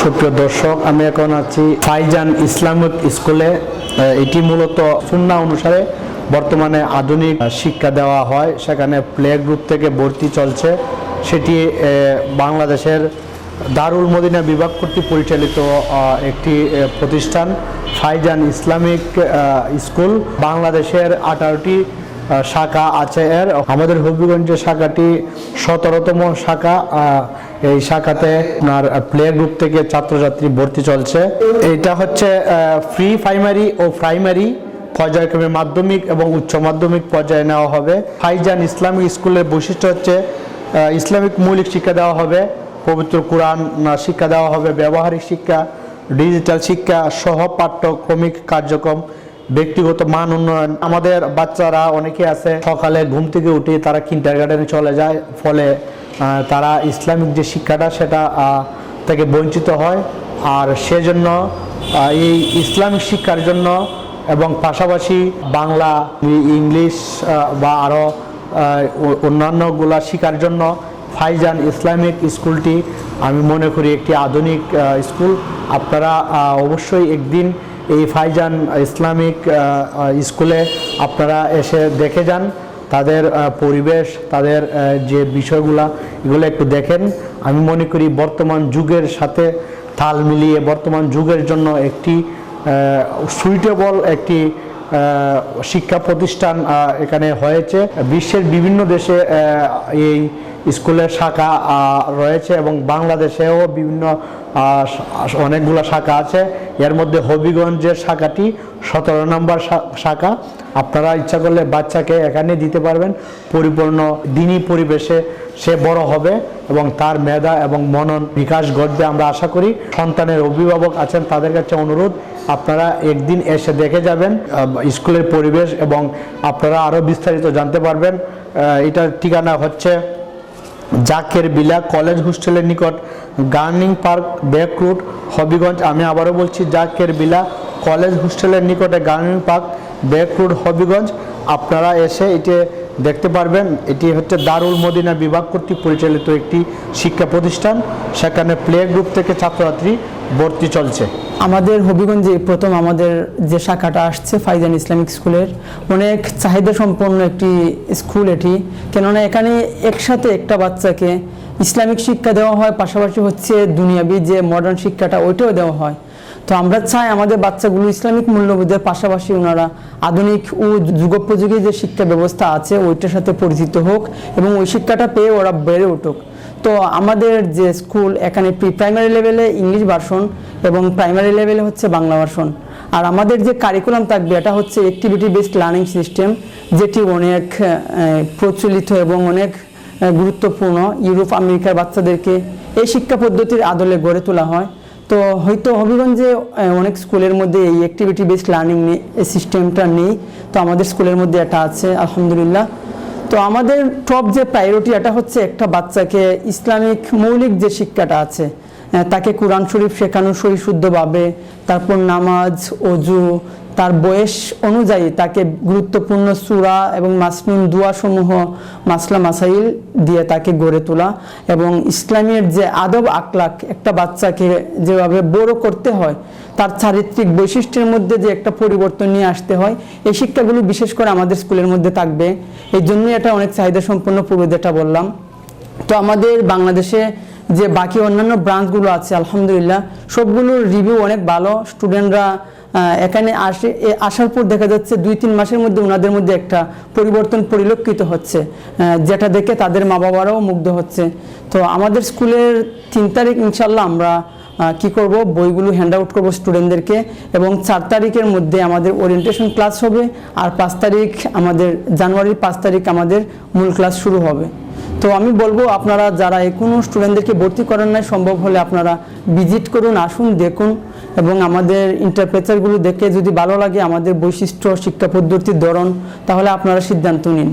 সুপ্রিয় দর্শক, আমি এখন আছি ফাইজান ইসলামিক স্কুলে। এটি মূলত সুন্নাহ অনুসারে বর্তমানে আধুনিক শিক্ষা দেওয়া হয়। সেখানে প্লে গ্রুপ থেকে ভর্তি চলছে। সেটি বাংলাদেশের দারুল মদিনা বিভাগ কর্তৃক পরিচালিত একটি প্রতিষ্ঠান ফাইজান ইসলামিক স্কুল। বাংলাদেশের 18টি শাখা আছে। আমাদের হবিগঞ্জের শাখাটি 17তম শাখা। এই শাখাতে আপনার প্লে গ্রুপ থেকে ছাত্রছাত্রী ভর্তি চলছে। এটা হচ্ছে প্রি প্রাইমারি ও প্রাইমারি পর্যায়ক্রমে মাধ্যমিক এবং উচ্চ মাধ্যমিক পর্যায়ে নেওয়া হবে। ফাইজান ইসলামিক স্কুলের বৈশিষ্ট্য হচ্ছে ইসলামিক মৌলিক শিক্ষা দেওয়া হবে, পবিত্র কোরআন শিক্ষা দেওয়া হবে, ব্যবহারিক শিক্ষা, ডিজিটাল শিক্ষা সহ পাঠ্যক্রমিক কার্যক্রম, ব্যক্তিগত মান উন্নয়ন। আমাদের বাচ্চারা অনেকে আছে সকালে ঘুম থেকে উঠে তারা কিন্ডারগার্টেনে চলে যায়, ফলে তারা ইসলামিক যে শিক্ষাটা সেটা থেকে বঞ্চিত হয়। আর সেজন্য এই ইসলামিক শিক্ষার জন্য এবং পাশাপাশি বাংলা, ইংলিশ বা আরও অন্যান্যগুলা শেখার জন্য ফাইজান ইসলামিক স্কুলটি আমি মনে করি একটি আধুনিক স্কুল। আপনারা অবশ্যই একদিন এই ফাইজান ইসলামিক স্কুলে আপনারা এসে দেখে যান। তাদের পরিবেশ, তাদের যে বিষয়গুলা এগুলো একটু দেখেন। আমি মনে করি বর্তমান যুগের সাথে তাল মিলিয়ে বর্তমান যুগের জন্য একটি সুইটেবল একটি শিক্ষা প্রতিষ্ঠান এখানে হয়েছে। বিশ্বের বিভিন্ন দেশে এই স্কুলের শাখা রয়েছে এবং বাংলাদেশেও বিভিন্ন অনেকগুলো শাখা আছে। এর মধ্যে হবিগঞ্জের শাখাটি 17 নম্বর শাখা। আপনারা ইচ্ছা করলে বাচ্চাকে এখানে দিতে পারবেন। পরিপূর্ণ দিনী পরিবেশে সে বড় হবে এবং তার মেধা এবং মনন বিকাশ ঘটবে আমরা আশা করি। সন্তানের অভিভাবক আছেন, তাদের কাছে অনুরোধ আপনারা একদিন এসে দেখে যাবেন স্কুলের পরিবেশ এবং আপনারা আরও বিস্তারিত জানতে পারবেন। এটার ঠিকানা হচ্ছে জাকের বিলা কলেজ হোস্টেলের নিকট, গার্নিং পার্ক, ব্যাক রুট, হবিগঞ্জ। আমি আবারও বলছি, জাকের বিলা কলেজ হোস্টেলের নিকটে, গার্নিং পার্ক, ব্যাক রুট, হবিগঞ্জ। আপনারা এসে এটি দেখতে পারবেন। এটি হচ্ছে দারুল মদিনা বিভাগ কর্তৃক পরিচালিত একটি শিক্ষা প্রতিষ্ঠান। সেখানে প্লে গ্রুপ থেকে ছাত্রছাত্রী ভর্তি চলছে। আমাদের হবিগঞ্জে প্রথম আমাদের যে শাখাটা আসছে ফাইজান ইসলামিক স্কুলের, অনেক চাহিদা সম্পন্ন একটি স্কুল এটি। কেননা এখানে একসাথে একটা বাচ্চাকে ইসলামিক শিক্ষা দেওয়া হয়, পাশাপাশি হচ্ছে দুনিয়াবি যে মডার্ন শিক্ষাটা ওইটাও দেওয়া হয়। তো আমরা চাই আমাদের বাচ্চাগুলো ইসলামিক মূল্যবোধের পাশাপাশি ওনারা আধুনিক ও যুগোপযোগী যে শিক্ষা ব্যবস্থা আছে ওইটার সাথে পরিচিত হোক এবং ওই শিক্ষাটা পেয়ে ওরা বেড়ে উঠুক। তো আমাদের যে স্কুল এখানে প্রি প্রাইমারি লেভেলে ইংলিশ ভার্সন এবং প্রাইমারি লেভেলে হচ্ছে বাংলা ভার্সন। আর আমাদের যে কারিকুলাম থাকবে এটা হচ্ছে অ্যাক্টিভিটি বেসড লার্নিং সিস্টেম, যেটি অনেক প্রচলিত এবং অনেক গুরুত্বপূর্ণ। ইউরোপ আমেরিকার বাচ্চাদেরকে এই শিক্ষা পদ্ধতির আদলে গড়ে তোলা হয়। তো হয়তো হবিগঞ্জে অনেক স্কুলের মধ্যে এই অ্যাক্টিভিটি বেসড লার্নিং সিস্টেমটা নেই, তো আমাদের স্কুলের মধ্যে এটা আছে আলহামদুলিল্লাহ। তো আমাদের টপ যে প্রায়োরিটি এটা হচ্ছে একটা বাচ্চাকে ইসলামিক মৌলিক যে শিক্ষাটা আছে তাকে কোরআন শরীফ শেখানো সহিশুদ্ধভাবে, তারপর নামাজ, অজু, তার বয়স অনুযায়ী তাকে গুরুত্বপূর্ণ সূরা এবং মাসনুন দোয়াসমূহ মাসলা মাসাইল দিয়ে তাকে গড়ে তোলা এবং ইসলামের যে আদব আখলাক একটা বাচ্চাকে যেভাবে বড় করতে হয়, তার চারিত্রিক বৈশিষ্ট্যের মধ্যে যে একটা পরিবর্তন নিয়ে আসতে হয়, এই শিক্ষাগুলো বিশেষ করে আমাদের স্কুলের মধ্যে থাকবে। এই জন্যই এটা অনেক চাহিদা সম্পন্ন, পূর্বে যেটা বললাম। তো আমাদের বাংলাদেশে যে বাকি অন্যান্য ব্রাঞ্চগুলো আছে আলহামদুলিল্লাহ সবগুলোর রিভিউ অনেক ভালো। স্টুডেন্টরা এখানে আসার পর দেখা যাচ্ছে 2-3 মাসের মধ্যে ওনাদের মধ্যে একটা পরিবর্তন পরিলক্ষিত হচ্ছে, যেটা দেখে তাদের মা বাবারাও মুগ্ধ হচ্ছে। তো আমাদের স্কুলের 3 তারিখ ইনশাল্লাহ আমরা কি করব, বইগুলো হ্যান্ড আউট করবো স্টুডেন্টদেরকে এবং 4 তারিখের মধ্যে আমাদের ওরিয়েন্টেশন ক্লাস হবে। আর 5 তারিখ আমাদের জানুয়ারির 5 তারিখ আমাদের মূল ক্লাস শুরু হবে। তো আমি বলবো আপনারা যারা এখনো স্টুডেন্টদেরকে ভর্তি করেন নাই, সম্ভব হলে আপনারা ভিজিট করুন, আসুন, দেখুন এবং আমাদের ইন্টারপ্রেচারগুলো দেখে যদি ভালো লাগে আমাদের বৈশিষ্ট্য, শিক্ষা পদ্ধতির ধরন, তাহলে আপনারা সিদ্ধান্ত নিন।